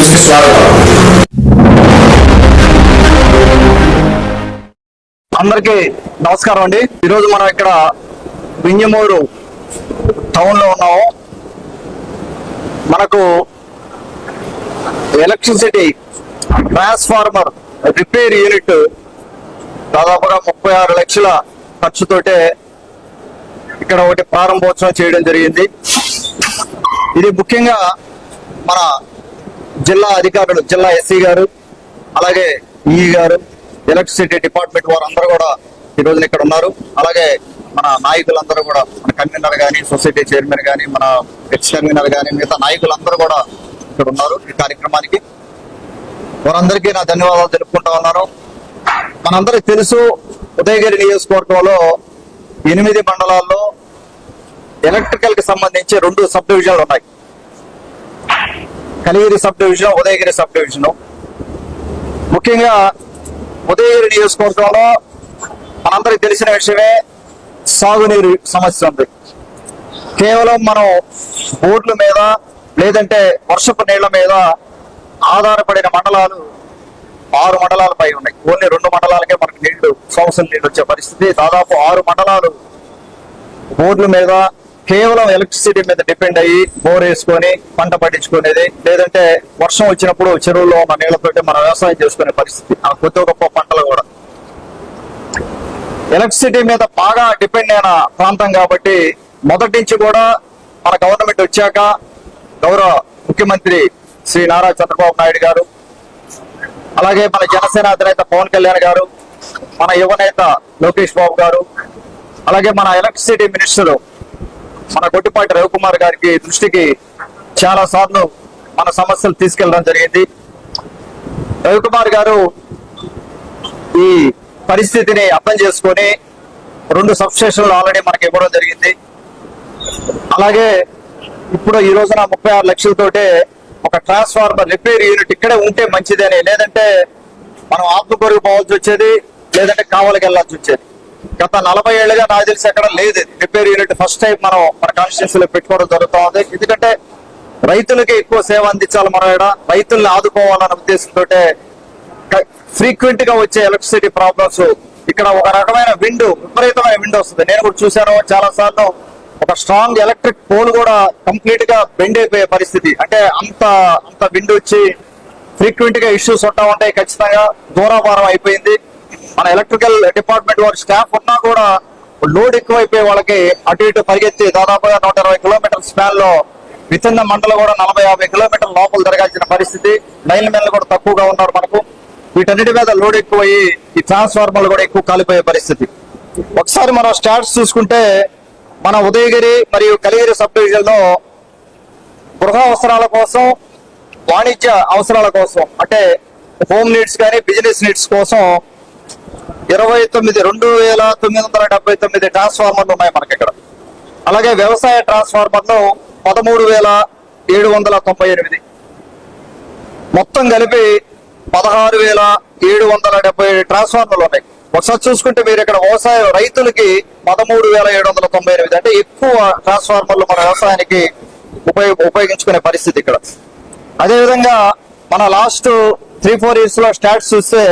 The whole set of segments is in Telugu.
న్యూస్ కి స్వాగతం. అందరికీ నమస్కారం అండి. ఈరోజు మనం ఇక్కడ వింజమూరు టౌన్ లో ఉన్నాము. మనకు ఎలక్ట్రిసిటీ ట్రాన్స్ఫార్మర్ రిపేర్ యూనిట్ దాదాపుగా 36 లక్షల ఖర్చుతోటే ఇక్కడ ఒకటి ప్రారంభోత్సవం చేయడం జరిగింది. ఇది ముఖ్యంగా మన జిల్లా అధికారులు, జిల్లా ఎస్సీ గారు, అలాగే ఈ గారు, ఎలక్ట్రిసిటీ డిపార్ట్మెంట్ వారు అందరూ కూడా ఈ రోజున ఇక్కడ ఉన్నారు. అలాగే మన నాయకులందరూ కూడా, మన కన్వీనర్ కానీ, సొసైటీ చైర్మన్ కానీ, మన ఎక్స్ కన్వీనర్ కానీ, మిగతా నాయకులందరూ కూడా ఇక్కడ ఉన్నారు ఈ కార్యక్రమానికి. వారందరికీ నా ధన్యవాదాలు తెలుపుకుంటా ఉన్నాను. మనందరికి తెలుసు, ఉదయగిరి నియోజకవర్గంలో 8 మండలాల్లో ఎలక్ట్రికల్ కి సంబంధించి 2 సబ్ డివిజన్లు ఉన్నాయి. Kaligiri sub division, Udayagiri sub division. ముఖ్యంగా ఉదయగిరి నియోజకవర్గంలో మనందరికి తెలిసిన విషయమే, సాగునీరు సమస్య ఉంది. కేవలం మనం బోర్డుల మీద లేదంటే వర్షపు నీళ్ల మీద ఆధారపడిన మండలాలు 6 మండలాల పై ఉన్నాయి. ఓన్లీ 2 మండలాలకే మనకు నీళ్లు, సంవత్సరం నీళ్లు వచ్చే పరిస్థితి. దాదాపు 6 మండలాలు బోర్డుల మీద కేవలం ఎలక్ట్రిసిటీ మీద డిపెండ్ అయ్యి బోర్ వేసుకొని పంట పండించుకునేది, లేదంటే వర్షం వచ్చినప్పుడు చెరువుల్లో ఉన్న నీళ్లతోటి మనం వ్యవసాయం చేసుకునే పరిస్థితి. ఆ కొద్ది గొప్ప పంటలు కూడా ఎలక్ట్రిసిటీ మీద బాగా డిపెండ్ అయిన ప్రాంతం కాబట్టి మొదటి నుంచి కూడా మన గవర్నమెంట్ వచ్చాక గౌరవ ముఖ్యమంత్రి శ్రీ నారా చంద్రబాబు నాయుడు గారు, అలాగే మన జనసేన అధినేత పవన్ కళ్యాణ్ గారు, మన యువనేత లోకేష్ బాబు గారు, అలాగే మన ఎలక్ట్రిసిటీ మినిస్టర్ మన గొట్టిపాటి రవికుమార్ గారికి దృష్టికి చాలా సార్లు మన సమస్యలు తీసుకెళ్లడం జరిగింది. రవికుమార్ గారు ఈ పరిస్థితిని అర్థం చేసుకొని 2 సబ్ స్టేషన్లు ఆల్రెడీ మనకి ఇవ్వడం జరిగింది. అలాగే ఇప్పుడు ఈ రోజున 36 లక్షలతోటే ఒక ట్రాన్స్ఫార్మర్ రిపేర్ యూనిట్ ఇక్కడే ఉంటే మంచిదని, లేదంటే మనం ఆత్మకూరుకు పోవాల్సి వచ్చేది, లేదంటే కావలికి వెళ్లాల్సి వచ్చేది. గత 40 ఏళ్ళుగా నాకు తెలిసి ఎక్కడ లేదు రిపేర్ యూనిట్. ఫస్ట్ టైం మనం మన కాన్స్టిట్యూన్సీలో పెట్టుకోవడం జరుగుతూ ఉంది. ఎందుకంటే రైతులకి ఎక్కువ సేవ అందించాలి, మనం రైతుల్ని ఆదుకోవాలన్న ఉద్దేశంతో ఫ్రీక్వెంట్ గా వచ్చే ఎలక్ట్రిసిటీ ప్రాబ్లమ్స్, ఇక్కడ ఒక రకమైన విపరీతమైన విండ్ వస్తుంది. నేను కూడా చూశాను చాలా సార్లు. ఒక స్ట్రాంగ్ ఎలక్ట్రిక్ పోల్ కూడా కంప్లీట్ గా బెండ్ అయిపోయే పరిస్థితి. అంటే అంత విండ్ వచ్చి ఫ్రీక్వెంట్ గా ఇష్యూస్ ఉంటా ఉంటాయి. ఖచ్చితంగా దూరాభారం అయిపోయింది. మన ఎలక్ట్రికల్ డిపార్ట్మెంట్ వారి స్టాఫ్ ఉన్నా కూడా లోడ్ ఎక్కువైపోయి వాళ్ళకి అటు ఇటు పరిగెత్తి దాదాపుగా 120 కిలోమీటర్ స్పాన్ లో విత్ మండలం కూడా 40-50 కిలోమీటర్ల లోపల జరగాల్సిన పరిస్థితి. లైన్ మెన్లు కూడా తక్కువగా ఉన్నారు మనకు. వీటన్నిటి మీద లోడ్ ఎక్కువయ్యి ఈ ట్రాన్స్ఫార్మర్లు కూడా ఎక్కువ కాలిపోయే పరిస్థితి. ఒకసారి మనం స్టాట్స్ చూసుకుంటే మన ఉదయగిరి మరియు కలిగిరి సబ్ డివిజన్ లో గృహ అవసరాల కోసం, వాణిజ్య అవసరాల కోసం, అంటే హోమ్ నీడ్స్ కానీ బిజినెస్ నీడ్స్ కోసం 2,979 ట్రాన్స్ఫార్మర్లు ఉన్నాయి మనకి ఇక్కడ. అలాగే వ్యవసాయ ట్రాన్స్ఫార్మర్లు 13,798, మొత్తం కలిపి 16,777 ట్రాన్స్ఫార్మర్లు ఉన్నాయి. ఒకసారి చూసుకుంటే మీరు ఇక్కడ వ్యవసాయ రైతులకి 13,798, అంటే ఎక్కువ ట్రాన్స్ఫార్మర్లు మన వ్యవసాయానికి ఉపయోగించుకునే పరిస్థితి ఇక్కడ. అదేవిధంగా మన లాస్ట్ 3-4 ఇయర్స్ లో స్టాట్స్ చూస్తే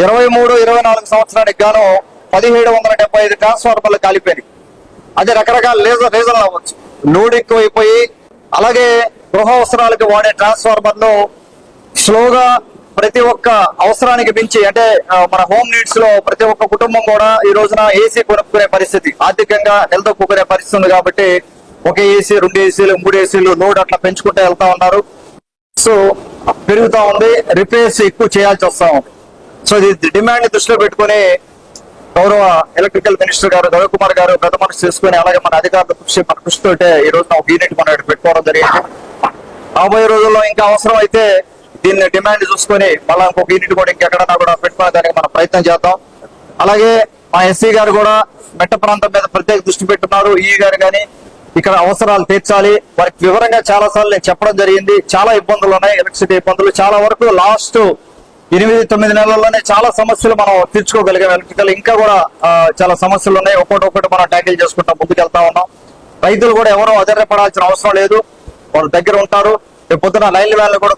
23-24 సంవత్సరానికి గాను 1,775 ట్రాన్స్ఫార్మర్లు కాలిపోయినాయి. అది రకరకాల రీజన్లు అవ్వచ్చు. లోడ్ ఎక్కువైపోయి, అలాగే గృహ అవసరాలకు వాడే ట్రాన్స్ఫార్మర్లు స్లోగా ప్రతి ఒక్క అవసరానికి మించి, అంటే మన హోమ్ నీడ్స్ లో ప్రతి ఒక్క కుటుంబం కూడా ఈ రోజున ఏసీ కొనుక్కునే పరిస్థితి, ఆర్థికంగా నిలదొక్కునే పరిస్థితి ఉంది. కాబట్టి ఒక ఏసీ, 2 ఏసీలు, 3 ఏసీలు లోడ్ అట్లా పెంచుకుంటూ వెళ్తా ఉన్నారు. సో పెరుగుతా ఉంది, రిపేర్స్ ఎక్కువ చేయాల్సి వస్తా ఉంది. సో ఇది డిమాండ్ దృష్టిలో పెట్టుకుని గౌరవ ఎలక్ట్రికల్ మినిస్టర్ గారు రవికుమార్ గారు పెద్ద మనసు చేసుకుని, అలాగే మన అధికారుల కృషితోటే ఈ రోజున ఒక యూనిట్ మనం పెట్టుకోవడం జరిగింది. రాబోయే రోజుల్లో ఇంకా అవసరం అయితే దీన్ని డిమాండ్ చూసుకొని మళ్ళీ ఇంకొక యూనిట్ కూడా ఇంకెక్కడన్నా కూడా పెట్టుకోవడానికి మనం ప్రయత్నం చేద్దాం. అలాగే మా ఎస్సీ గారు కూడా మెట్ట ప్రాంతం మీద ప్రత్యేక దృష్టి పెట్టున్నారు. ఈ గారు కానీ ఇక్కడ అవసరాలు తీర్చాలి. వారికి వివరంగా చాలా సార్లు నేను చెప్పడం జరిగింది. చాలా ఇబ్బందులు ఉన్నాయి, ఎలక్ట్రిసిటీ ఇబ్బందులు. చాలా వరకు లాస్ట్ 8-9 నెలల్లోనే చాలా సమస్యలు మనం తీర్చుకోగలిగాం. ఎలక్ట్రికల్ ఇంకా కూడా చాలా సమస్యలు ఉన్నాయి. ఒక్కొక్కటి మనం ట్యాకిల్ చేసుకుంటాం, ముందుకు వెళ్తా ఉన్నాం. రైతులు కూడా ఎవరో అధైర్యపడాల్సిన అవసరం లేదు, వాళ్ళు దగ్గర ఉంటారు. రేపు పొద్దున లైన్ మ్యాన్లు కూడా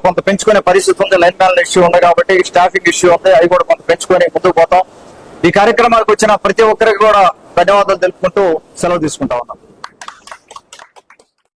కొంత పెంచుకునే పరిస్థితి ఉంది. లైన్ మ్యాన్ల ఇష్యూ ఉంది కాబట్టి స్టాఫింగ్ ఇష్యూ ఉంది, అవి కూడా కొంత పెంచుకొని ముందుకు పోతాం. ఈ కార్యక్రమానికి వచ్చిన ప్రతి ఒక్కరికి కూడా ధన్యవాదాలు తెలుపుకుంటూ సెలవు తీసుకుంటా ఉన్నాం.